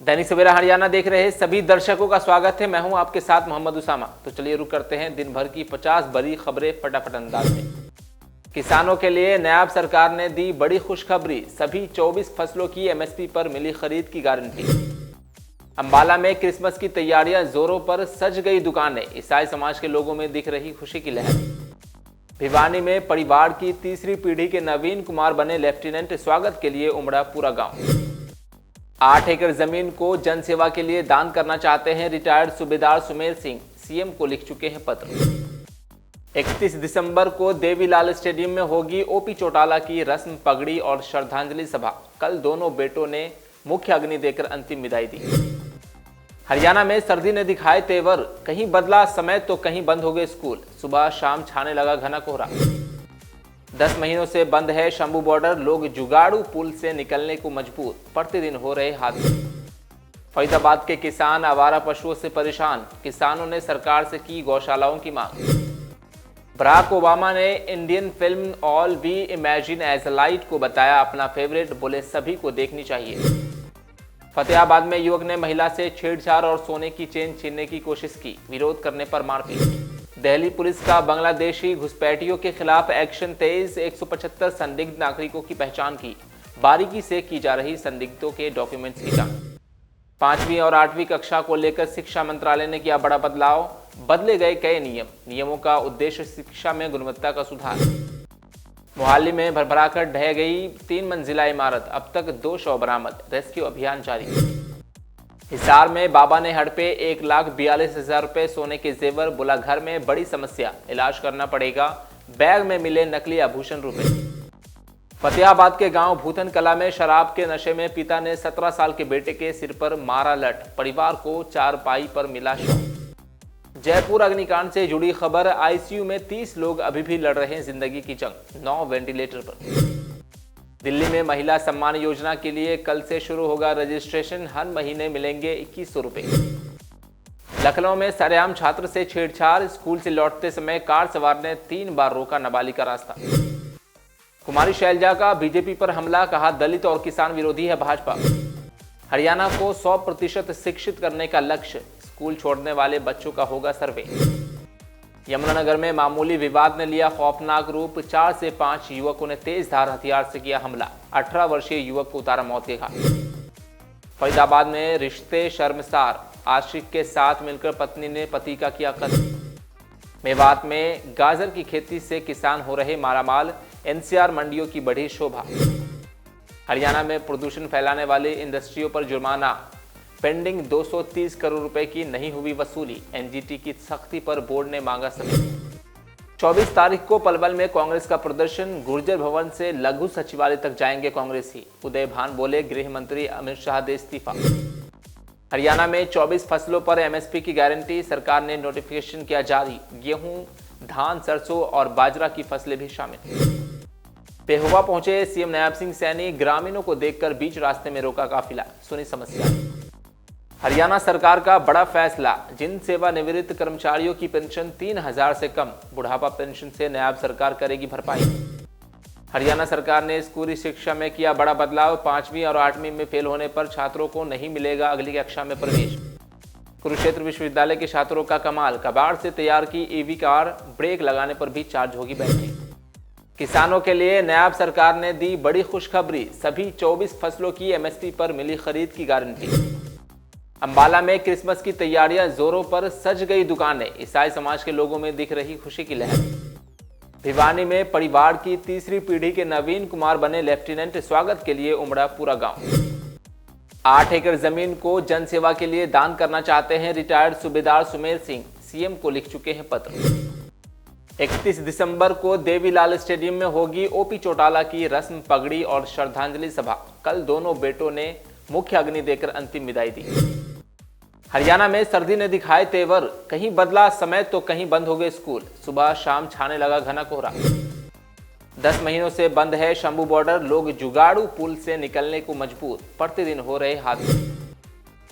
दैनिक सवेरा हरियाणा देख रहे सभी दर्शकों का स्वागत है। मैं हूं आपके साथ मोहम्मद उसामा। तो चलिए रुक करते हैं दिन भर की 50 बड़ी खबरें फटाफट अंदाज में। किसानों के लिए नायब सरकार ने दी बड़ी खुशखबरी, सभी 24 फसलों की एमएसपी पर मिली खरीद की गारंटी। अंबाला में क्रिसमस की तैयारियां जोरों पर, सज गई दुकानें, ईसाई समाज के लोगों में दिख रही खुशी की लहर। भिवानी में परिवार की तीसरी पीढ़ी के नवीन कुमार बने लेफ्टिनेंट, स्वागत के लिए उमड़ा पूरा गांव। 8 एकड़ जमीन को जनसेवा के लिए दान करना चाहते हैं रिटायर्ड सूबेदार सुमेर सिंह, सीएम को लिख चुके हैं पत्र। 31 दिसंबर को देवीलाल स्टेडियम में होगी ओपी चौटाला की रस्म, पगड़ी और श्रद्धांजलि सभा। कल दोनों बेटों ने मुख्य अग्नि देकर अंतिम विदाई दी। हरियाणा में सर्दी ने दिखाए तेवर, कहीं बदला समय तो कहीं बंद हो गए स्कूल, सुबह शाम छाने लगा घना कोहरा। 10 महीनों से बंद है शंभू बॉर्डर, लोग जुगाड़ू पुल से निकलने को मजबूर, प्रतिदिन हो रहे हादसे। फरीदाबाद के किसान आवारा पशुओं से परेशान, किसानों ने सरकार से की गौशालाओं की मांग। बराक ओबामा ने Indian film All We Imagine as Light को बताया अपना फेवरेट, बोले सभी को देखनी चाहिए। फतेहाबाद में युवक ने महिला से छेड़छाड़ और सोने की चेन छीनने की कोशिश की, विरोध करने पर मारपीट। दिल्ली पुलिस का बांग्लादेशी घुसपैठियों के खिलाफ एक्शन तेज, 175 संदिग्ध नागरिकों की पहचान की, बारीकी से की जा रही संदिग्धों के डॉक्यूमेंट्स की जांच। 5वीं और 8वीं कक्षा को लेकर शिक्षा मंत्रालय ने किया बड़ा बदलाव, बदले गए कई नियमों का उद्देश्य शिक्षा में गुणवत्ता का सुधार। मोहाली में भरभराकर ढह गई 3 मंजिला इमारत, अब तक 2 शव बरामद, रेस्क्यू अभियान जारी। हिसार में बाबा ने हड़पे 1,42,000 रुपए सोने के जेवर, बोला घर में बड़ी समस्या, इलाज करना पड़ेगा, बैग में मिले नकली आभूषण रुपए। फतेहाबाद के गांव भूतन कला में शराब के नशे में पिता ने 17 साल के बेटे के सिर पर मारा लट, परिवार को चारपाई पर मिला शव। जयपुर अग्निकांड से जुड़ी खबर, आईसीयू में 30 लोग अभी भी लड़ रहे हैं जिंदगी की जंग, 9 वेंटिलेटर पर। दिल्ली में महिला सम्मान योजना के लिए कल से शुरू होगा रजिस्ट्रेशन, हर महीने मिलेंगे 2100 रुपए। लखनऊ में सरेआम छात्र से छेड़छाड़, स्कूल से लौटते समय कार सवार ने 3 बार रोका नाबालिग का रास्ता। कुमारी शैलजा का बीजेपी पर हमला, कहा दलित और किसान विरोधी है भाजपा। हरियाणा को 100% शिक्षित करने का लक्ष्य, स्कूल छोड़ने वाले बच्चों का होगा सर्वे। यमुनानगर में मामूली विवाद ने लिया खौफनाक रूप, 4 से 5 युवकों ने तेज धार हथियार से किया हमला, 18 वर्षीय युवक को उतारा मौत के घाट। फरीदाबाद में रिश्ते शर्मसार, आशिक के साथ मिलकर पत्नी ने पति का किया कत्ल। मेवात में गाजर की खेती से किसान हो रहे मालामाल, एनसीआर मंडियों की बढ़ी शोभा। हरियाणा में प्रदूषण फैलाने वाली इंडस्ट्रियों पर जुर्माना, पेंडिंग 230 करोड़ रुपए की नहीं हुई वसूली, एनजीटी की सख्ती पर बोर्ड ने मांगा समय। 24 तारीख को पलवल में कांग्रेस का प्रदर्शन, गुर्जर भवन से लघु सचिवालय तक जाएंगे कांग्रेसी, उदय भान बोले गृह मंत्री अमित शाह दे इस्तीफा। हरियाणा में 24 फसलों पर एमएसपी की गारंटी, सरकार ने नोटिफिकेशन किया जारी, गेहूं, धान, सरसों और बाजरा की फसलें भी शामिल। पेहोवा पहुंचे सीएम नायब सिंह सैनी, ग्रामीणों को देखकर बीच रास्ते में रोका काफिला, सुनी समस्या। हरियाणा सरकार का बड़ा फैसला, जिन सेवानिवृत्त कर्मचारियों की पेंशन 3000 से कम, बुढ़ापा पेंशन से नायब सरकार करेगी भरपाई। हरियाणा सरकार ने स्कूली शिक्षा में किया बड़ा बदलाव, 5वीं और 8वीं में फेल होने पर छात्रों को नहीं मिलेगा अगली कक्षा में प्रवेश। कुरुक्षेत्र विश्वविद्यालय के छात्रों का कमाल, कबाड़ से तैयार की ईवी कार, ब्रेक लगाने पर भी चार्ज होगी बैटरी। किसानों के लिए नायब सरकार ने दी बड़ी खुशखबरी, सभी 24 फसलों की एमएसपी पर मिली खरीद की गारंटी। अंबाला में क्रिसमस की तैयारियां जोरों पर, सज गई दुकानें, ईसाई समाज के लोगों में दिख रही खुशी की लहर। भिवानी में परिवार की तीसरी पीढ़ी के नवीन कुमार बने लेफ्टिनेंट, स्वागत के लिए उमड़ा पूरा गांव। 8 एकड़ जमीन को जनसेवा के लिए दान करना चाहते हैं रिटायर्ड सूबेदार सुमेर सिंह, सीएम को लिख चुके हैं पत्र। 31 दिसंबर को देवीलाल स्टेडियम में होगी ओपी चौटाला की रस्म, पगड़ी और श्रद्धांजलि सभा। कल दोनों बेटों ने मुख्य अग्नि देकर अंतिम विदाई दी। हरियाणा में सर्दी ने दिखाए तेवर, कहीं बदला समय तो कहीं बंद हो गए स्कूल, सुबह शाम छाने लगा घना कोहरा। 10 महीनों से बंद है शंभू बॉर्डर, लोग जुगाड़ू पुल से निकलने को मजबूर, प्रतिदिन हो रहे हादसे।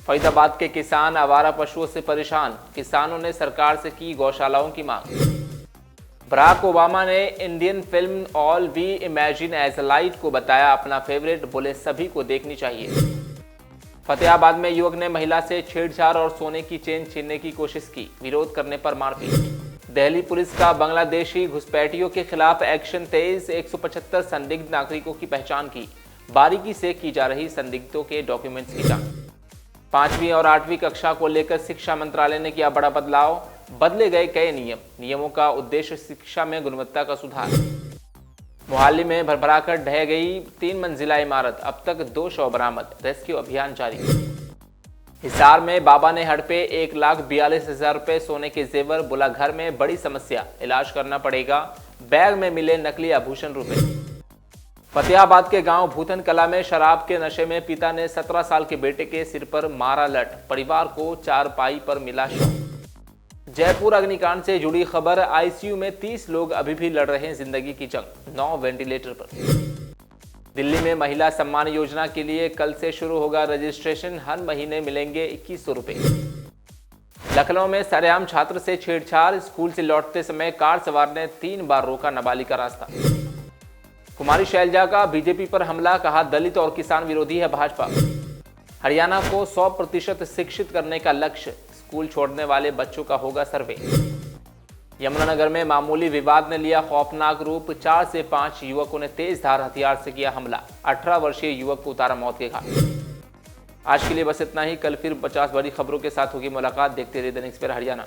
फरीदाबाद के किसान आवारा पशुओं से परेशान, किसानों ने सरकार से की गौशालाओं की मांग। बराक ओबामा ने Indian film All We Imagine as Light को बताया अपना फेवरेट, बोले सभी को देखनी चाहिए। फतेहाबाद में युवक ने महिला से छेड़छाड़ और सोने की चेन छीनने की कोशिश की, विरोध करने पर मारपीट। दिल्ली पुलिस का बांग्लादेशी घुसपैठियों के खिलाफ एक्शन तेज, 175 संदिग्ध नागरिकों की पहचान की, बारीकी से की जा रही संदिग्धों के डॉक्यूमेंट्स की जांच। 5वीं और 8वीं कक्षा को लेकर शिक्षा मंत्रालय ने किया बड़ा बदलाव, बदले गए कई नियमों का उद्देश्य शिक्षा में गुणवत्ता का सुधार। मोहाली में भरभराकर ढह गई 3 मंजिला इमारत, अब तक 2 शव बरामद, रेस्क्यू अभियान जारी। हिसार में बाबा ने हड़पे 1,42,000 रुपए सोने के जेवर, बोला घर में बड़ी समस्या, इलाज करना पड़ेगा, बैग में मिले नकली आभूषण रुपए। फतेहाबाद के गांव भूतन कला में शराब के नशे में पिता ने 17 साल के बेटे के सिर पर मारा लट, परिवार को चारपाई पर मिला शव। जयपुर अग्निकांड से जुड़ी खबर, आईसीयू में 30 लोग अभी भी लड़ रहे हैं जिंदगी की जंग, 9 वेंटिलेटर पर। दिल्ली में महिला सम्मान योजना के लिए कल से शुरू होगा रजिस्ट्रेशन, हर महीने मिलेंगे 2100 रुपए। लखनऊ में सरेआम छात्र से छेड़छाड़, स्कूल से लौटते समय कार सवार ने 3 बार रोका नाबालिग का रास्ता। कुमारी शैलजा का बीजेपी पर हमला, कहा दलित और किसान विरोधी है भाजपा। हरियाणा को 100% शिक्षित करने का लक्ष्य, स्कूल छोड़ने वाले बच्चों का होगा सर्वे। यमुनानगर में मामूली विवाद ने लिया खौफनाक रूप, 4 से 5 युवकों ने तेज धार हथियार से किया हमला, 18 वर्षीय युवक को उतारा मौत के घाट। आज के लिए बस इतना ही, कल फिर 50 बड़ी खबरों के साथ होगी मुलाकात। देखते रहिए दैनिक सवेरा हरियाणा।